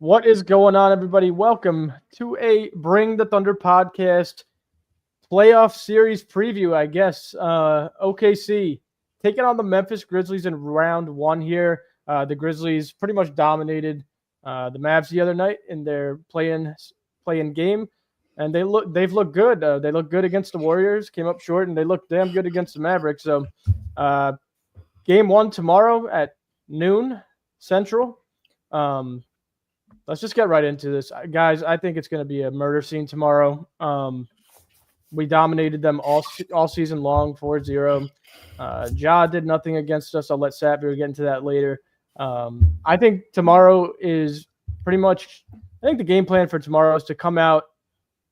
What is going on, everybody? Welcome to a Bring the Thunder podcast playoff series preview, I guess. OKC taking on the Memphis Grizzlies in round one here. The Grizzlies pretty much dominated the Mavs the other night in their play-in game, and they've looked good. They look good against the Warriors, came up short, and they look damn good against the Mavericks. So, game one tomorrow at noon Central. Let's just get right into this. Guys, I think it's going to be a murder scene tomorrow. We dominated them all season long, 4-0. Ja did nothing against us. I'll let Satbeer get into that later. I think tomorrow is pretty much – I think the game plan for tomorrow is to come out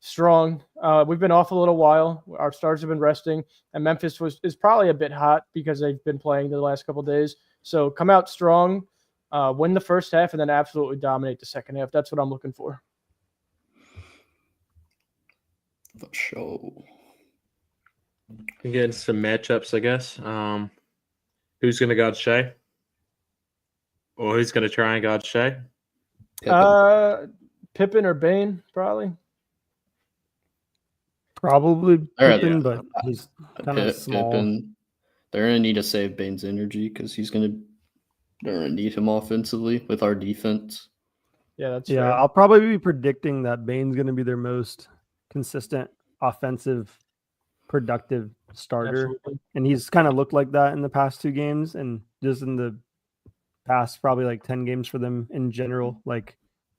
strong. We've been off a little while. Our stars have been resting, and Memphis is probably a bit hot because they've been playing the last couple of days. So come out strong. Win the first half, and then absolutely dominate the second half. That's what I'm looking for. For sure. We get into some matchups, I guess. Who's going to guard Shea? Or who's going to try and guard Shea? Pippen or Bane, probably. Probably Pippen, but he's kind of small. Pippen. They're going to need to save Bane's energy because they're going to need him offensively with our defense. Yeah, that's fair. I'll probably be predicting that Bane's going to be their most consistent offensive, productive starter. Absolutely. And he's kind of looked like that in the past 2 games and just in the past probably like 10 games for them in general. Like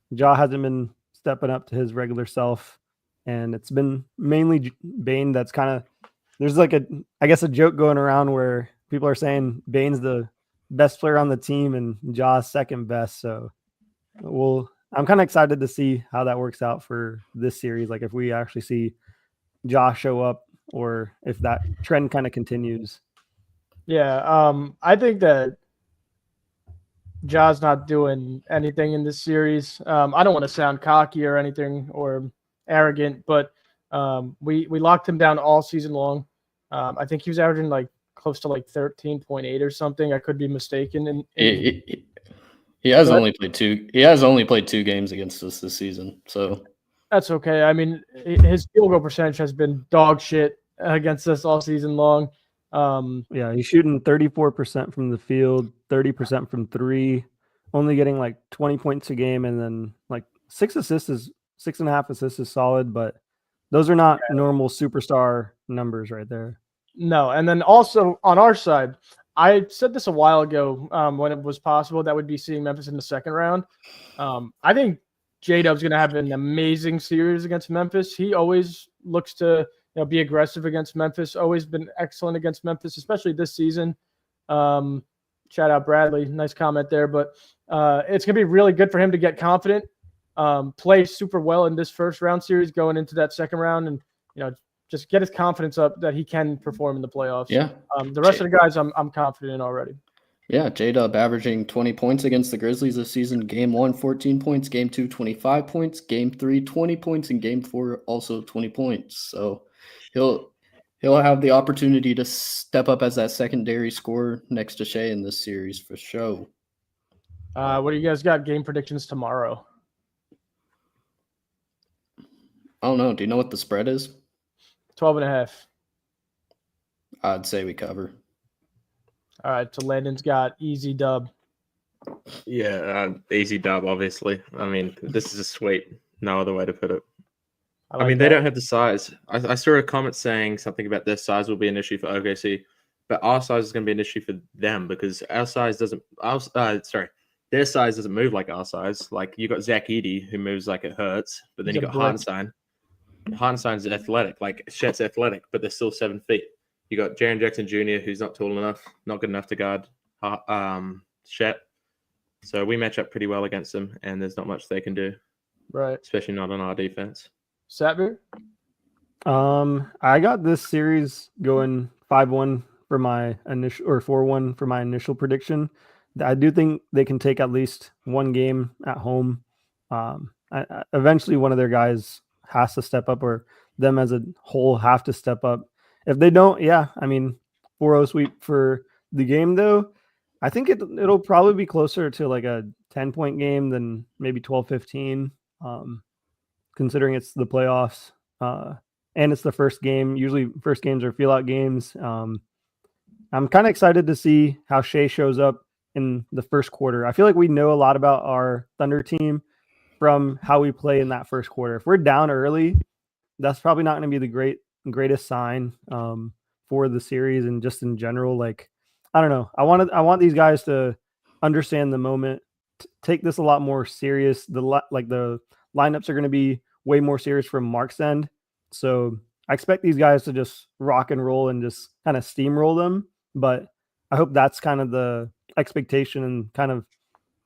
Ja hasn't been stepping up to his regular self, and it's been mainly Bane that's kind of – there's like a joke going around where people are saying Bane's the best player on the team and Ja's second best. So I'm kind of excited to see how that works out for this series. Like if we actually see Ja show up or if that trend kind of continues. Yeah. I think that Ja's not doing anything in this series. I don't want to sound cocky or anything or arrogant, but we locked him down all season long. I think he was averaging like close to like 13.8 or something. I could be mistaken. He has only played 2. He has only played 2 games against us this season, so that's okay. I mean, his field goal percentage has been dog shit against us all season long. He's shooting 34% from the field, 30% from 3, only getting like 20 points a game, and then like 6.5 assists is solid, but those are not normal superstar numbers right there. No, and then also on our side, I said this a while ago when it was possible that we'd be seeing Memphis in the second round. I think J-Dub's going to have an amazing series against Memphis. He always looks to be aggressive against Memphis, always been excellent against Memphis, especially this season. Shout out Bradley. Nice comment there. But it's going to be really good for him to get confident, play super well in this first round series going into that second round, and just get his confidence up that he can perform in the playoffs. Yeah. The rest of the guys I'm confident in already. Yeah, J-Dub averaging 20 points against the Grizzlies this season. Game 1, 14 points. Game 2, 25 points. Game 3, 20 points. And Game 4, also 20 points. So he'll have the opportunity to step up as that secondary scorer next to Shea in this series for sure. What do you guys got game predictions tomorrow? I don't know. Do you know what the spread is? 12.5. I'd say we cover. All right, so Landon's got easy dub. Yeah, easy dub, obviously. I mean, this is a sweep. No other way to put it. I mean, they don't have the size. I saw a comment saying something about their size will be an issue for OKC, but our size is going to be an issue for them because our size doesn't – their size doesn't move like our size. Like, you got Zach Edey, who moves like it hurts, but then you got Hartenstein. Hartenstein's athletic. Like, Chet's athletic, but they're still 7 feet. You got Jaren Jackson Jr., who's not tall enough, not good enough to guard Chet. So we match up pretty well against them, and there's not much they can do. Right. Especially not on our defense. Satbeer? I got this series going 5-1 for my initial, or 4-1 for my initial prediction. I do think they can take at least one game at home. Eventually, one of their guys has to step up, or them as a whole have to step up. If they don't, 4-0 sweep for the game, though. I think it'll probably be closer to like a 10-point game than maybe 12-15, considering it's the playoffs and it's the first game. Usually first games are feel-out games. I'm kind of excited to see how Shea shows up in the first quarter. I feel like we know a lot about our Thunder team from how we play in that first quarter. If we're down early, that's probably not going to be the greatest sign for the series and just in general. Like, I don't know. I want these guys to understand the moment, take this a lot more serious. The lineups are going to be way more serious from Mark's end. So I expect these guys to just rock and roll and just kind of steamroll them. But I hope that's kind of the expectation and kind of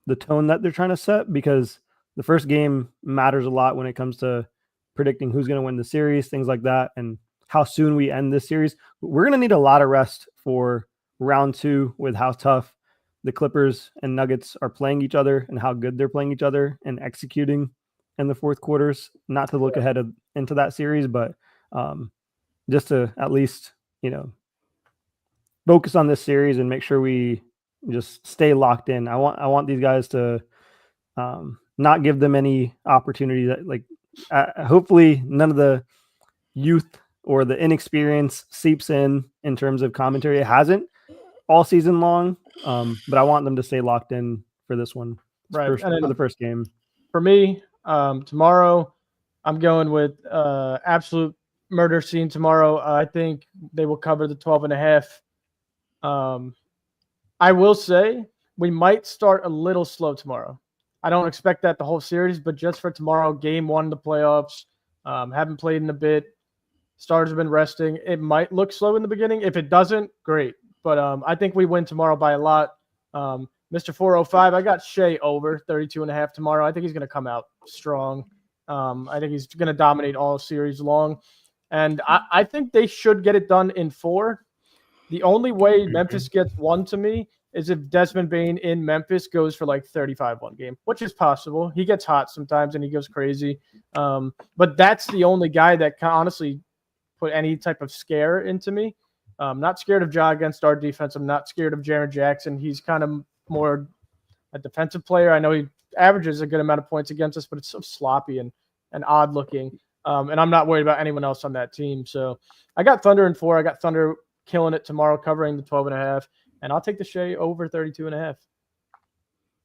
the tone that they're trying to set, because the first game matters a lot when it comes to predicting who's going to win the series, things like that, and how soon we end this series. We're going to need a lot of rest for round 2 with how tough the Clippers and Nuggets are playing each other and how good they're playing each other and executing in the fourth quarters. Not to look ahead into that series, but just to at least, focus on this series and make sure we just stay locked in. I want these guys to not give them any opportunity that hopefully none of the youth or the inexperience seeps in terms of commentary. It hasn't all season long, but I want them to stay locked in for this one, right? For the first game. For me, tomorrow, I'm going with absolute murder scene tomorrow. I think they will cover the 12.5. I will say we might start a little slow tomorrow. I don't expect that the whole series, but just for tomorrow, game 1 of the playoffs, haven't played in a bit. Stars have been resting. It might look slow in the beginning. If it doesn't, great. But I think we win tomorrow by a lot. Mr. 405, I got Shea over 32.5 tomorrow. I think he's going to come out strong. I think he's going to dominate all series long. And I think they should get it done in 4. The only way Memphis gets 1 to me is if Desmond Bane in Memphis goes for like 35 one game, which is possible. He gets hot sometimes and he goes crazy. But that's the only guy that can honestly put any type of scare into me. I'm not scared of Ja against our defense. I'm not scared of Jaren Jackson. He's kind of more a defensive player. I know he averages a good amount of points against us, but it's so sloppy and odd looking. And I'm not worried about anyone else on that team. So I got Thunder in 4. I got Thunder killing it tomorrow, covering the 12.5. And I'll take the Shea over 32.5.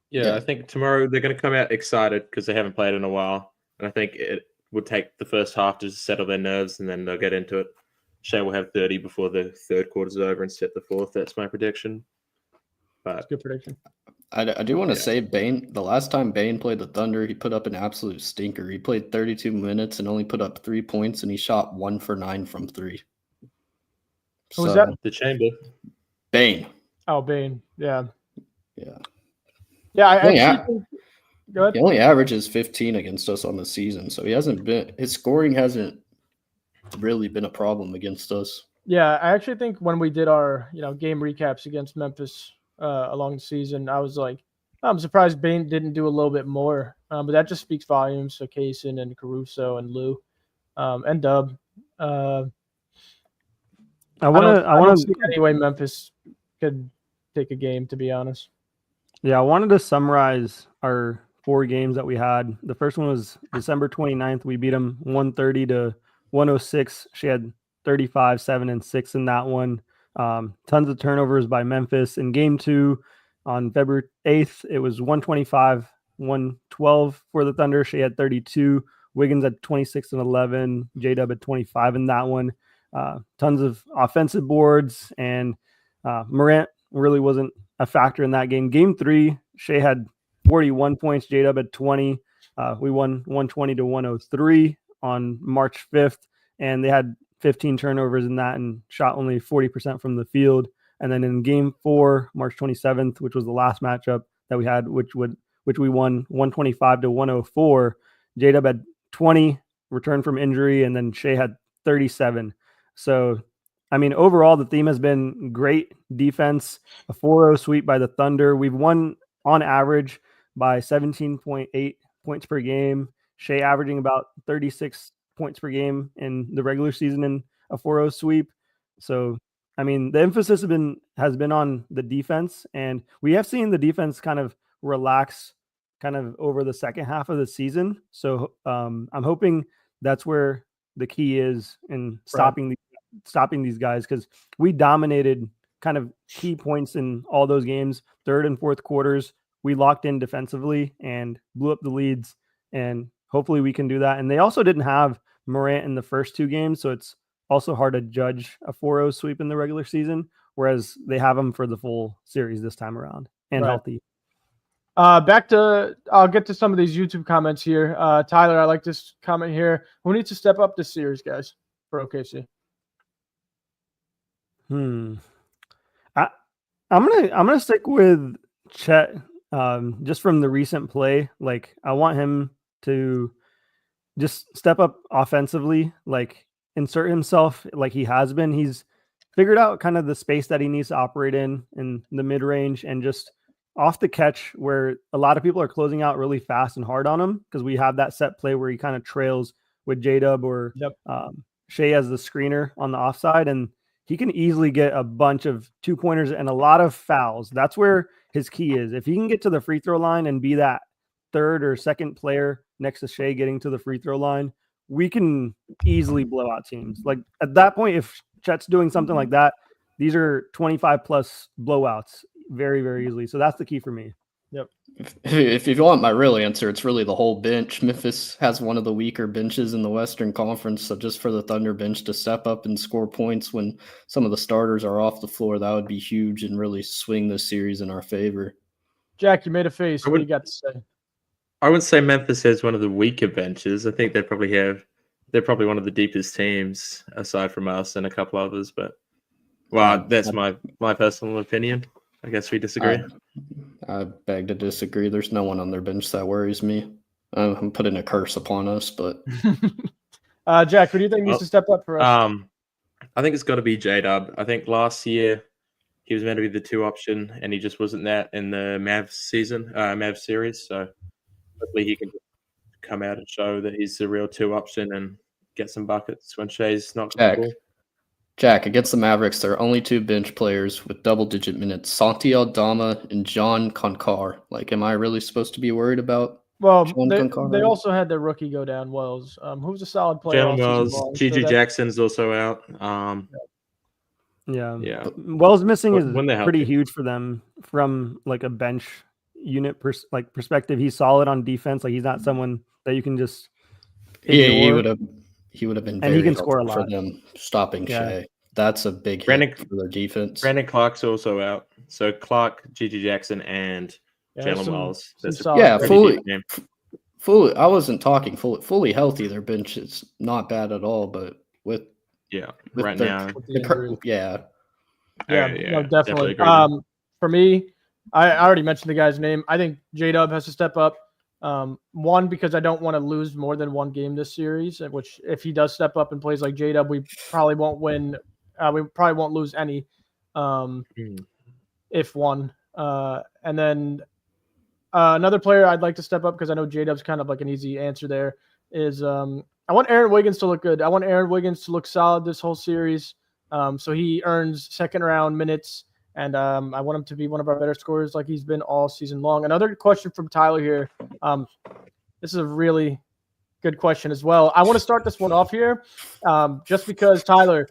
Yeah, I think tomorrow they're going to come out excited because they haven't played in a while. And I think it would take the first half to settle their nerves, and then they'll get into it. Shea will have 30 before the third quarter's over and set the fourth. That's my prediction. But That's a good prediction. I do want to say Bane, the last time Bane played the Thunder, he put up an absolute stinker. He played 32 minutes and only put up 3 points, and he shot 1 for 9 from 3. Who was that? The Chamber. Bane. Oh, Bane. Yeah. Yeah. Yeah, I actually think, go ahead. He only averages 15 against us on the season, so his scoring hasn't really been a problem against us. Yeah, I actually think when we did our game recaps against Memphis along the season, I was like, I'm surprised Bane didn't do a little bit more. But that just speaks volumes to Kaysen and Caruso and Lou and Dub. I want to see any way Memphis could take a game, to be honest. Yeah, I wanted to summarize our 4 games that we had. The first one was December 29th. We beat them 130 to 106. She had 35, 7, and 6 in that one. Tons of turnovers by Memphis. In game 2 on February 8th, it was 125, 112 for the Thunder. She had 32. Wiggins at 26 and 11. J-Dub at 25 in that one. Tons of offensive boards, and Morant really wasn't a factor in that game. Game 3, Shea had 41 points. J-Dub had 20. We won 120 to 103 on March 5th, and they had 15 turnovers in that and shot only 40% from the field. And then in game 4, March 27th, which was the last matchup that we had, which we won 125 to 104, J-Dub had 20, returned from injury, and then Shea had 37. So, I mean, overall, the theme has been great defense, a 4-0 sweep by the Thunder. We've won on average by 17.8 points per game. Shea averaging about 36 points per game in the regular season in a 4-0 sweep. So, I mean, the emphasis has been on the defense, and we have seen the defense kind of relax kind of over the second half of the season. So I'm hoping that's where the key is in stopping these guys, because we dominated kind of key points in all those games. Third and fourth quarters, we locked in defensively and blew up the leads, and hopefully we can do that. And they also didn't have Morant in the first two games, so it's also hard to judge a 4-0 sweep in the regular season, whereas they have him for the full series this time around and healthy. I'll get to some of these YouTube comments here. Tyler, I like this comment here. Who needs to step up this series, guys, for OKC? I'm gonna stick with Chet, just from the recent play. Like, I want him to just step up offensively, like insert himself like he has been. He's figured out kind of the space that he needs to operate in the mid range, and just off the catch where a lot of people are closing out really fast and hard on him, because we have that set play where he kind of trails with J-Dub or Shea as the screener on the offside, and he can easily get a bunch of 2-pointers and a lot of fouls. That's where his key is. If he can get to the free throw line and be that third or second player next to Shea getting to the free throw line, we can easily blow out teams. Like, at that point, if Chet's doing something like that, these are 25 plus blowouts very, very easily. So that's the key for me. Yep. If you want my real answer, it's really the whole bench. Memphis has one of the weaker benches in the Western Conference, so just for the Thunder bench to step up and score points when some of the starters are off the floor, that would be huge and really swing this series in our favor. Jack, you made a face. What do you got to say? I wouldn't say Memphis has one of the weaker benches. I think they're probably one of the deepest teams aside from us and a couple others. But that's my personal opinion. I guess we disagree. I beg to disagree. There's no one on their bench that worries me. I'm putting a curse upon us, but Jack, who do you think needs to step up for us? I think it's got to be J-Dub. I think last year he was meant to be the 2 option, and he just wasn't that in the Mavs series. So hopefully he can come out and show that he's the real 2 option and get some buckets when Shea's not good. Jack, against the Mavericks, there are only 2 bench players with double-digit minutes, Santi Aldama and John Concar. Like, am I really supposed to be worried about John Concar? They also had their rookie go down, Wells, who's a solid player. Jalen Wells, Gigi Jackson's also out. Yeah. Wells missing is pretty huge for them from like a bench unit perspective. He's solid on defense. Like, he's not someone that you can just ignore. He would have been and very he can score a lot for them stopping Shea. That's a big hit for their defense. Brandon Clark's also out. So Clark, Gigi Jackson, and Jalen Wells. Fully. I wasn't talking fully healthy. Their bench is not bad at all, but with definitely. For me, I already mentioned the guy's name. I think J-Dub has to step up. One, because I don't want to lose more than 1 game this series, which if he does step up and plays like J-Dub, we probably won't win. We probably won't lose any, if one. And then another player I'd like to step up, because I know J-Dub's kind of like an easy answer there, is I want Aaron Wiggins to look good. I want Aaron Wiggins to look solid this whole series, so he earns second-round minutes. And I want him to be one of our better scorers like he's been all season long. Another question from Tyler here. This is a really good question as well. I want to start this one off here just because, Tyler,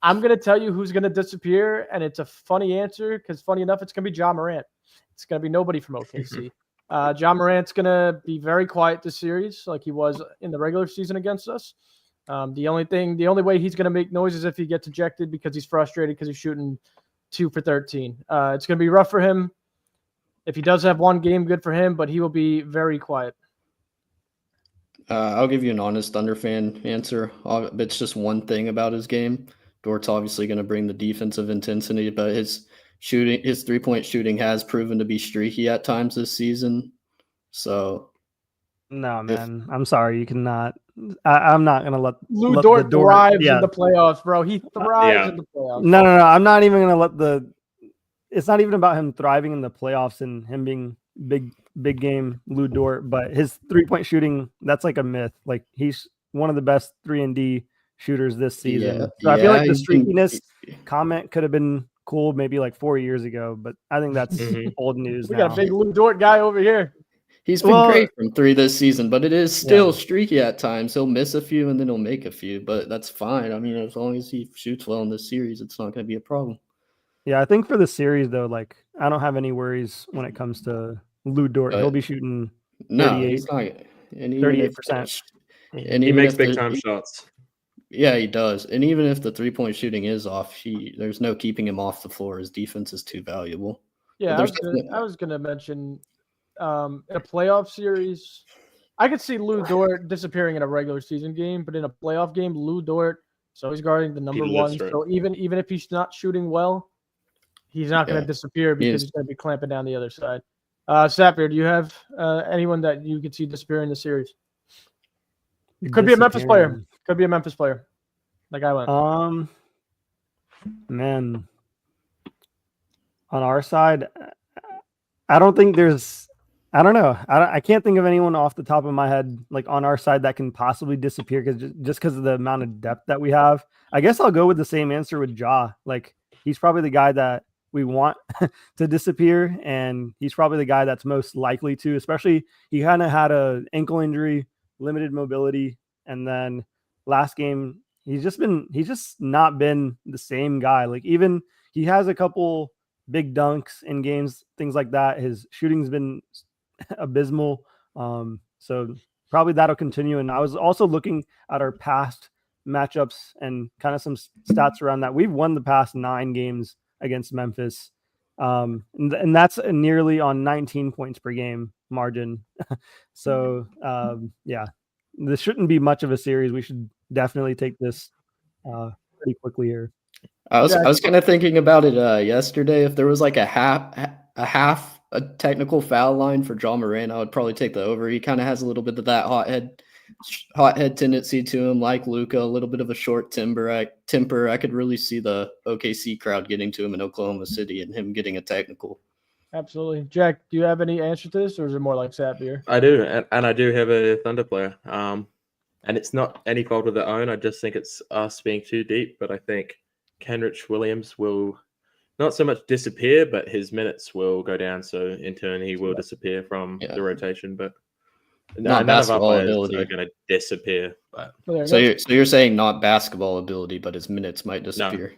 I'm going to tell you who's going to disappear, and it's a funny answer because, funny enough, it's going to be Ja Morant. It's going to be nobody from OKC. Ja Morant's going to be very quiet this series like he was in the regular season against us. The only way he's going to make noise is if he gets ejected because he's frustrated because he's shooting 2 for 13. It's going to be rough for him. If he does have 1 game, good for him, but he will be very quiet. I'll give you an honest Thunder fan answer. It's just one thing about his game. Dort's obviously going to bring the defensive intensity, but his 3-point shooting has proven to be streaky at times this season. So, no, man, I'm sorry, you cannot. I'm not going to let Lou Dort thrives in the playoffs, bro. He thrives in the playoffs. No. I'm not even going to let it's not even about him thriving in the playoffs and him being big game Lou Dort, but his 3-point shooting, that's like a myth. Like, he's one of the best 3-and-D shooters this season. I feel like the streakiness comment could have been cool maybe like 4 years ago, but I think that's old news. We got a big Lou Dort guy over here. He's been great from 3 this season, but it is still streaky at times. He'll miss a few and then he'll make a few, but that's fine. I mean, as long as he shoots well in this series, it's not going to be a problem. Yeah, I think for the series though, like I don't have any worries when it comes to Lou Dort. He'll be shooting 38, no, he's not. And even 38%. He makes big time shots. Yeah, he does. And even if the 3-point shooting is off, there's no keeping him off the floor. His defense is too valuable. Yeah, I was gonna mention in a playoff series, I could see Lou Dort disappearing in a regular season game, but in a playoff game, Lou Dort, so he's guarding the number one. So even if he's not shooting well, he's not going to disappear because he's going to be clamping down the other side. Sapphire, do you have anyone that you could see disappear in the series? It could be a Memphis player. Could be a Memphis player. Like I went. Man, on our side, I don't think there's. I don't know. I can't think of anyone off the top of my head, like on our side, that can possibly disappear just because of the amount of depth that we have. I guess I'll go with the same answer with Ja. Like he's probably the guy that we want to disappear, and he's probably the guy that's most likely to. Especially he kind of had an ankle injury, limited mobility, and then last game he's just not been the same guy. Like even he has a couple big dunks in games, things like that. His shooting's been abysmal. So probably that'll continue. And I was also looking at our past matchups and kind of some stats around that. We've won the past 9 games against Memphis. And that's nearly on 19 points per game margin. So yeah, this shouldn't be much of a series. We should definitely take this pretty quickly here. I was kind of thinking about it yesterday. If there was like a technical foul line for John Moran, I would probably take the over. He kind of has a little bit of that hothead tendency to him, like Luka, a little bit of a short temper. I could really see the OKC crowd getting to him in Oklahoma City and him getting a technical. Absolutely. Jack, do you have any answer to this, or is it more like Sapphire? I do, and I do have a Thunder player. And it's not any fault of their own. I just think it's us being too deep, but I think Kenrich Williams will not so much disappear, but his minutes will go down. So in turn, he will disappear from the rotation. But none of our players are going to disappear. But so you're saying not basketball ability, but his minutes might disappear. No.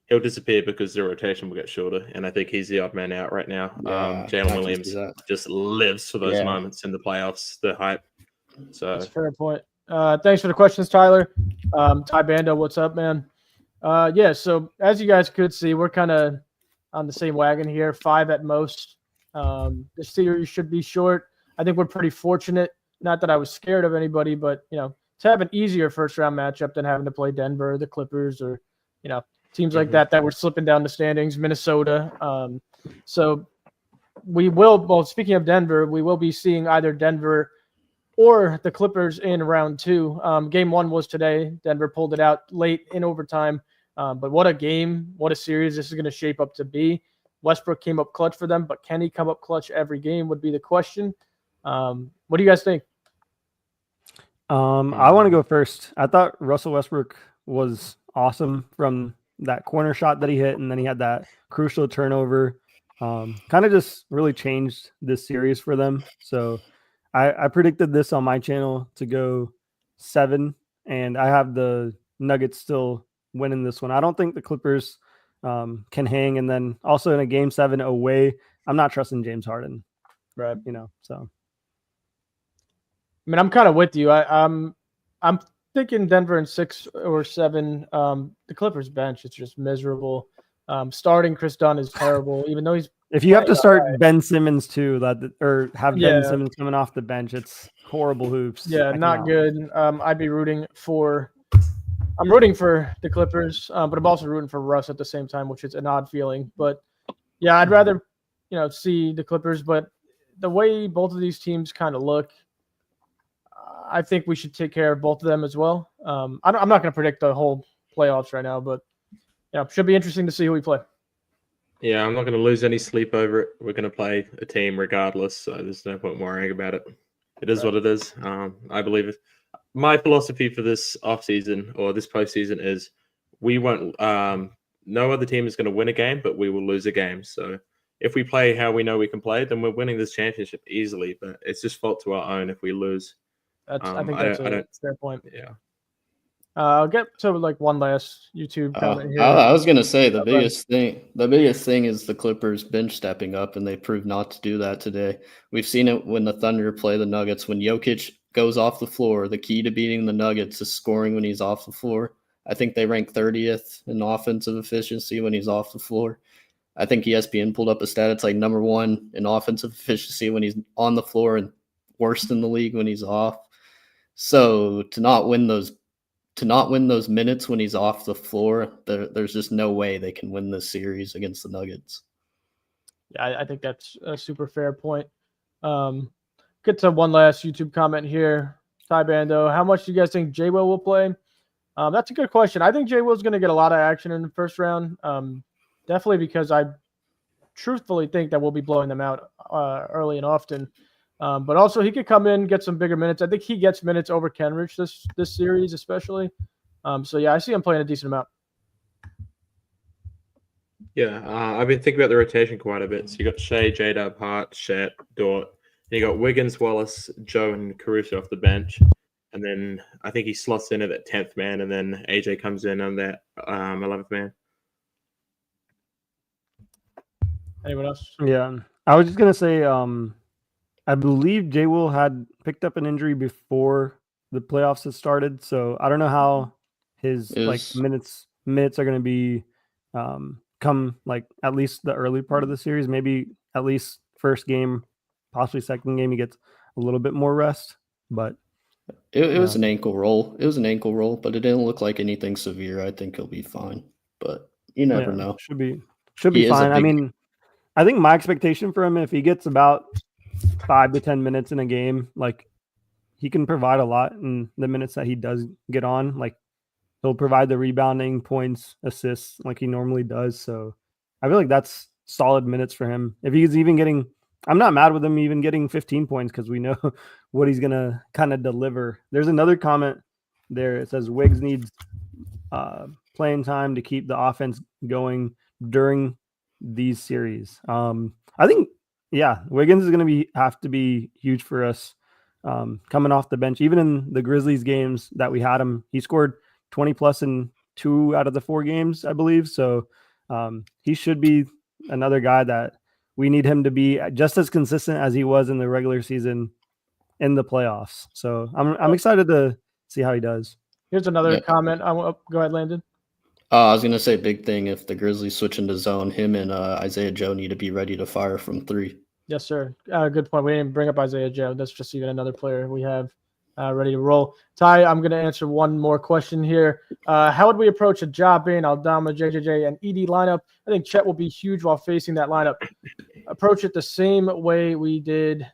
He'll disappear because the rotation will get shorter, and I think he's the odd man out right now. Jalen Williams just lives for those moments in the playoffs, the hype. So that's a fair point. Thanks for the questions, Tyler. Ty Bando, what's up, man? So as you guys could see, we're kind of on the same wagon here, 5 at most. The series should be short. I think we're pretty fortunate. Not that I was scared of anybody, but, to have an easier first-round matchup than having to play Denver, the Clippers, or, teams like that were slipping down the standings, Minnesota. So we will, speaking of Denver, we will be seeing either Denver or the Clippers in round 2. Game 1 was today. Denver pulled it out late in overtime. But what a game, what a series this is going to shape up to be. Westbrook came up clutch for them, but can he come up clutch every game would be the question. What do you guys think? I want to go first. I thought Russell Westbrook was awesome from that corner shot that he hit, and then he had that crucial turnover. Kind of just really changed this series for them. So I predicted this on my channel to go 7, and I have the Nuggets still winning this one. I don't think the Clippers can hang, and then also in a game 7 away, I'm not trusting James Harden. Right. So. I mean, I'm kind of with you. I'm thinking Denver in 6 or 7. The Clippers bench is just miserable. Starting Chris Dunn is terrible, even though he's. If you have to start Ben Simmons too, or have Ben Simmons coming off the bench, it's horrible hoops. Yeah, not good. I'd be rooting for. I'm rooting for the Clippers, but I'm also rooting for Russ at the same time, which is an odd feeling. But yeah, I'd rather see the Clippers. But the way both of these teams kind of look, I think we should take care of both of them as well. I'm not going to predict the whole playoffs right now, but should be interesting to see who we play. Yeah, I'm not going to lose any sleep over it. We're going to play a team regardless, so there's no point worrying about it. It is what it is. I believe it. My philosophy for this offseason or this postseason is we won't no other team is going to win a game, but we will lose a game. So if we play how we know we can play, then we're winning this championship easily. But it's just fault to our own if we lose. I think that's a fair point. Yeah. I'll get to like one last YouTube comment here. I was gonna say the biggest thing is the Clippers bench stepping up, and they proved not to do that today. We've seen it when the Thunder play the Nuggets. When Jokic goes off the floor, the key to beating the Nuggets is scoring when he's off the floor. I think they rank 30th in offensive efficiency when he's off the floor. I think ESPN pulled up a stat. It's like number 1 in offensive efficiency when he's on the floor and worst in the league when he's off. So to not win those minutes when he's off the floor, there's just no way they can win this series against the Nuggets. Yeah, I think that's a super fair point. Get to one last YouTube comment here. Ty Bando, how much do you guys think J. Will play? That's a good question. I think J. Will's going to get a lot of action in the first round. Definitely because I truthfully think that we'll be blowing them out early and often. But also he could come in, get some bigger minutes. I think he gets minutes over Kenrich this series especially. So, yeah, I see him playing a decent amount. Yeah, I've been thinking about the rotation quite a bit. So you got Shea, J-Dub, Hart, Shet, Dort. Then you got Wiggins, Wallace, Joe, and Caruso off the bench. And then I think he slots in at that 10th man, and then AJ comes in on that 11th man. Anyone else? Yeah, I was just going to say I believe J. Will had picked up an injury before the playoffs had started, so I don't know how his minutes are going to be come like at least the early part of the series. Maybe at least first game, possibly second game, he gets a little bit more rest. But it was an ankle roll. It was an ankle roll, but it didn't look like anything severe. I think he'll be fine, but you never know. Should be fine. I mean, I think my expectation for him, if he gets about 5 to 10 minutes in a game, like he can provide a lot in the minutes that he does get on. Like he'll provide the rebounding, points, assists like he normally does. So I feel like that's solid minutes for him. If he's even getting, I'm not mad with him even getting 15 points because we know what he's going to kind of deliver. There's another comment there. It says Wiggs needs playing time to keep the offense going during these series. I think, yeah, Wiggins is going to have to be huge for us coming off the bench. Even in the Grizzlies games that we had him, he scored 20 plus in 2 out of the 4 games, I believe. So he should be another guy that we need him to be just as consistent as he was in the regular season in the playoffs. So I'm excited to see how he does. Here's another comment. Go ahead, Landon. I was going to say big thing. If the Grizzlies switch into zone, him and Isaiah Joe need to be ready to fire from 3. Yes, sir. Good point. We didn't bring up Isaiah Joe. That's just even another player we have ready to roll. Ty, I'm going to answer one more question here. How would we approach a Jabin, Aldama, JJJ, and ED lineup? I think Chet will be huge while facing that lineup. Approach it the same way we did.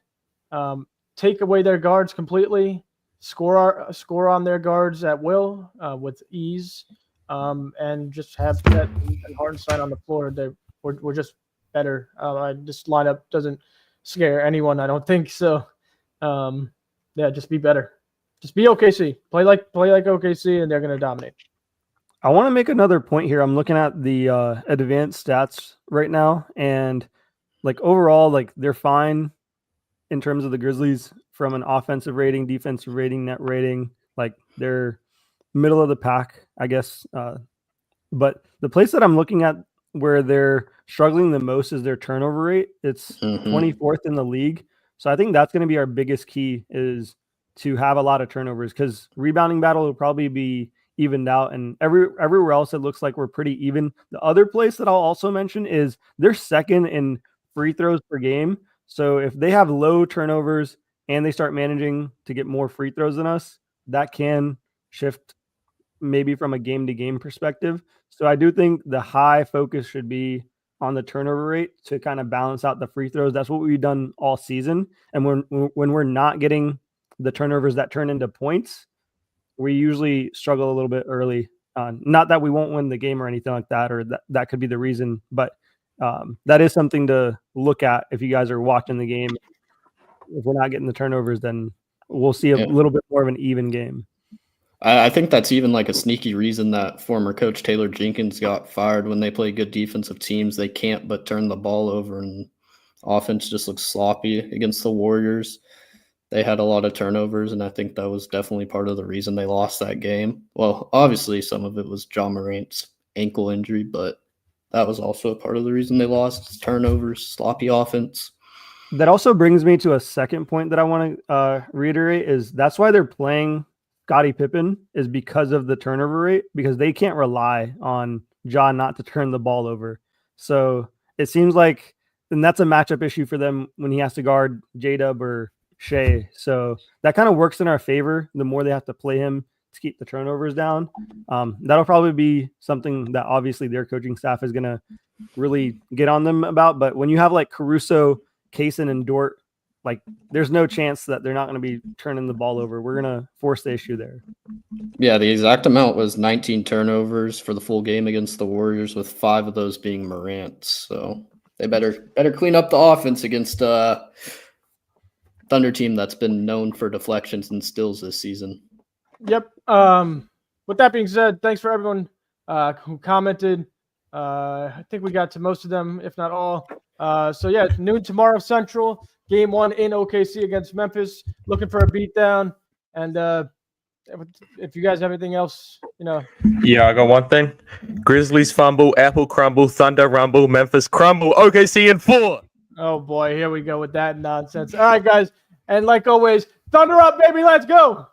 Take away their guards completely. Score on their guards at will with ease. And just have Chet and Hartenstein on the floor. We're just better. This lineup doesn't scare anyone, I don't think so. Yeah, just be better. Just be OKC. Play like OKC, and they're going to dominate. I want to make another point here. I'm looking at the advanced stats right now, and like overall, like they're fine in terms of the Grizzlies from an offensive rating, defensive rating, net rating. Like they're middle of the pack, I guess. But the place that I'm looking at where they're struggling the most is their turnover rate. It's 24th in the league. So I think that's going to be our biggest key, is to have a lot of turnovers, because rebounding battle will probably be evened out, and everywhere else it looks like we're pretty even. The other place that I'll also mention is they're second in free throws per game. So if they have low turnovers and they start managing to get more free throws than us, that can shift maybe from a game-to-game perspective. So I do think the high focus should be on the turnover rate to kind of balance out the free throws. That's what we've done all season. And when we're not getting the turnovers that turn into points, we usually struggle a little bit early. Not that we won't win the game or anything like that, or that could be the reason, but that is something to look at if you guys are watching the game. If we're not getting the turnovers, then we'll see a little bit more of an even game. I think that's even like a sneaky reason that former coach Taylor Jenkins got fired. When they play good defensive teams, they can't but turn the ball over, and offense just looks sloppy against the Warriors. They had a lot of turnovers, and I think that was definitely part of the reason they lost that game. Well, obviously, some of it was John Morant's ankle injury, but that was also a part of the reason they lost. Turnovers, sloppy offense. That also brings me to a second point that I want to reiterate is that's why they're playing Scottie Pippen is because of the turnover rate, because they can't rely on John not to turn the ball over. So it seems like, and that's a matchup issue for them when he has to guard J-Dub or Shea. So that kind of works in our favor. The more they have to play him to keep the turnovers down, that'll probably be something that obviously their coaching staff is going to really get on them about. But when you have like Caruso, Kaysen, and Dort, like there's no chance that they're not going to be turning the ball over. We're going to force the issue there. Yeah, the exact amount was 19 turnovers for the full game against the Warriors, with 5 of those being Morant. So they better clean up the offense against Thunder team that's been known for deflections and steals this season. Yep. With that being said, thanks for everyone who commented. I think we got to most of them, if not all. So yeah, noon tomorrow Central. Game 1 in OKC against Memphis. Looking for a beatdown. And if you guys have anything else, Yeah, I got one thing. Grizzlies fumble, Apple crumble, Thunder rumble, Memphis crumble, OKC in 4. Oh boy, here we go with that nonsense. All right, guys. And like always, Thunder up, baby. Let's go.